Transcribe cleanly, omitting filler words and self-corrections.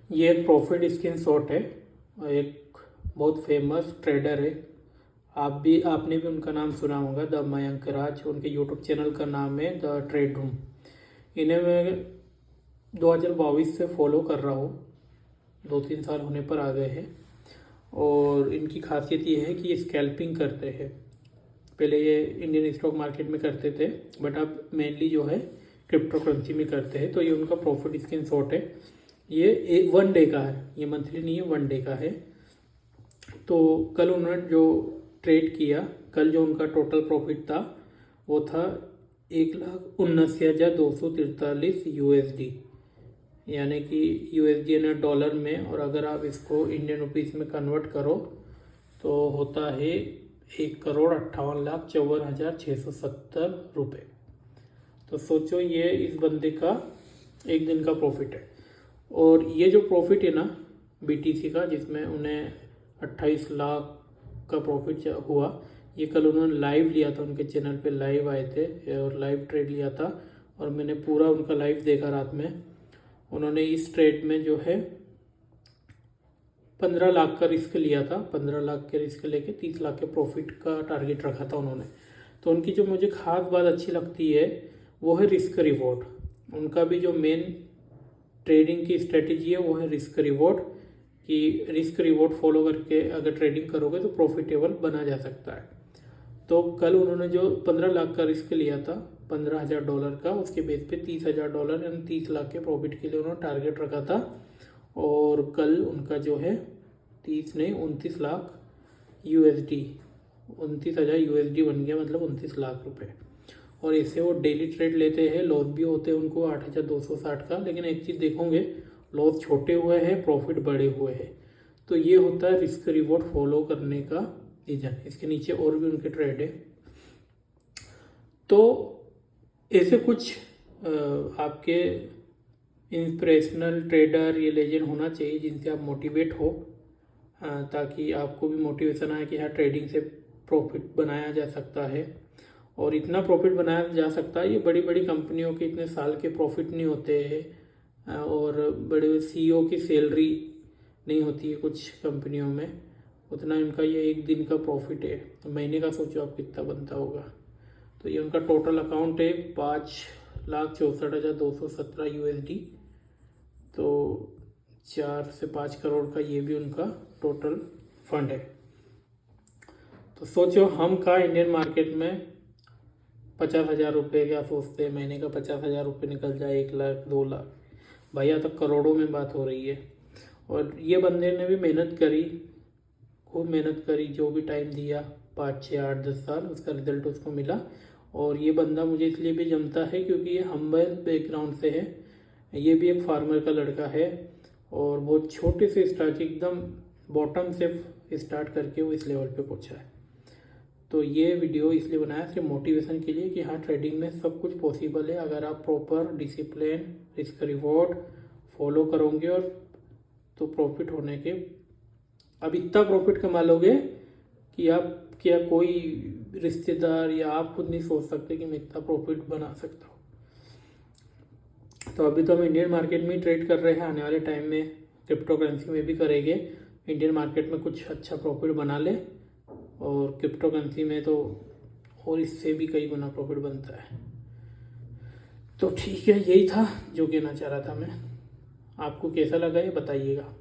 ये एक profit screenshot है। एक बहुत फेमस ट्रेडर है। आपने भी उनका नाम सुना होगा, द मयंक राज। उनके यूट्यूब चैनल का नाम है द ट्रेड रूम। इन्हें मैं 2022 से फॉलो कर रहा हूँ, 2-3 साल होने पर आ गए हैं। और इनकी खासियत ये है कि ये स्कैल्पिंग करते हैं। पहले ये इंडियन स्टॉक मार्केट में करते थे, बट अब मेनली जो है क्रिप्टो करेंसी में करते हैं। तो ये उनका प्रॉफिट स्क्रीनशॉट है। ये 1 डे का है, ये मंथली नहीं है, 1 डे का है। तो कल उन्होंने जो ट्रेड किया, कल जो उनका टोटल प्रॉफिट था वो था 1,79,243 USD, यानी कि USD यानी डॉलर में। और अगर आप इसको इंडियन रुपीस में कन्वर्ट करो तो होता है 1,58,54,670 रुपये। तो सोचो ये इस बंदे का एक दिन का प्रॉफिट है। और ये जो प्रॉफिट है ना BTC का, जिसमें उन्हें 28 लाख का प्रॉफिट हुआ, ये कल उन्होंने लाइव लिया था, उनके चैनल पे लाइव आए थे और लाइव ट्रेड लिया था। और मैंने पूरा उनका लाइव देखा रात में। उन्होंने इस ट्रेड में जो है 15 लाख का रिस्क लिया था। 15 लाख के रिस्क लेके 30 लाख के प्रॉफिट का टारगेट रखा था उन्होंने। तो उनकी जो मुझे खास बात अच्छी लगती है वो है रिस्क रिवॉर्ड। उनका भी जो मेन ट्रेडिंग की स्ट्रेटेजी है वो है रिस्क रिवॉर्ड, कि रिस्क रिवॉर्ड फॉलो करके अगर ट्रेडिंग करोगे तो प्रॉफिटेबल बना जा सकता है। तो कल उन्होंने जो 15 लाख का रिस्क लिया था, $15,000 का, उसके बेस पे $30,000 यानी 30 लाख के प्रॉफिट के लिए उन्होंने टारगेट रखा था। और कल उनका जो है 29 लाख USD, 29,000 USD बन गया, मतलब 29 लाख रुपए। और इससे वो डेली ट्रेड लेते हैं। लॉस भी होते हैं उनको 8,260 का, लेकिन एक चीज़ देखोगे, लॉस छोटे हुए हैं, प्रॉफिट बड़े हुए हैं। तो ये होता है रिस्क रिवॉर्ड फॉलो करने का रीजन। इसके नीचे और भी उनके ट्रेड है। तो ऐसे कुछ आपके इंस्पिरेशनल ट्रेडर या लेजेंड होना चाहिए जिनसे आप मोटिवेट हो, ताकि आपको भी मोटिवेशन आए कि हाँ ट्रेडिंग से प्रॉफिट बनाया जा सकता है। और इतना प्रॉफिट बनाया जा सकता है, ये बड़ी बड़ी कंपनियों के इतने साल के प्रॉफिट नहीं होते हैं। और बड़े CEO की सैलरी नहीं होती है कुछ कंपनियों में, उतना इनका ये एक दिन का प्रॉफिट है। तो महीने का सोचो आप कितना बनता होगा। तो ये उनका टोटल अकाउंट है 5,64,217 USD। तो 4 से 5 करोड़ का ये भी उनका टोटल फंड है। तो सोचो हम का इंडियन मार्केट में 50,000 रुपये क्या सोचते हैं, महीने का 50,000 रुपये निकल जाए, 1 लाख 2 लाख, भैया तक करोड़ों में बात हो रही है। और ये बंदे ने भी मेहनत करी, खूब मेहनत करी, जो भी टाइम दिया 5, 6, 8, 10 साल, उसका रिजल्ट उसको मिला। और ये बंदा मुझे इसलिए भी जमता है क्योंकि ये हम्बल बैकग्राउंड से है। ये भी एक फार्मर का लड़का है और वो छोटे से स्टार्ट, एकदम बॉटम से स्टार्ट करके वो इस लेवल पे पहुंचा है। तो ये वीडियो इसलिए बनाया सिर्फ मोटिवेशन के लिए कि हाँ ट्रेडिंग में सब कुछ पॉसिबल है अगर आप proper discipline, risk reward follow करोगे। और तो प्रॉफिट होने के, अब इतना प्रॉफिट कमा लोगे कि आप क्या कोई रिश्तेदार या आप खुद नहीं सोच सकते कि मैं इतना प्रॉफिट बना सकता हूँ। तो अभी तो हम इंडियन मार्केट में ही ट्रेड कर रहे हैं, आने वाले टाइम में क्रिप्टो करेंसी में भी करेंगे। इंडियन मार्केट में कुछ अच्छा प्रॉफिट बना ले, और क्रिप्टो करेंसी में तो और इससे भी कई गुना प्रॉफिट बनता है। तो ठीक है, यही था जो कहना चाह रहा था मैं। आपको कैसा लगा ये बताइएगा।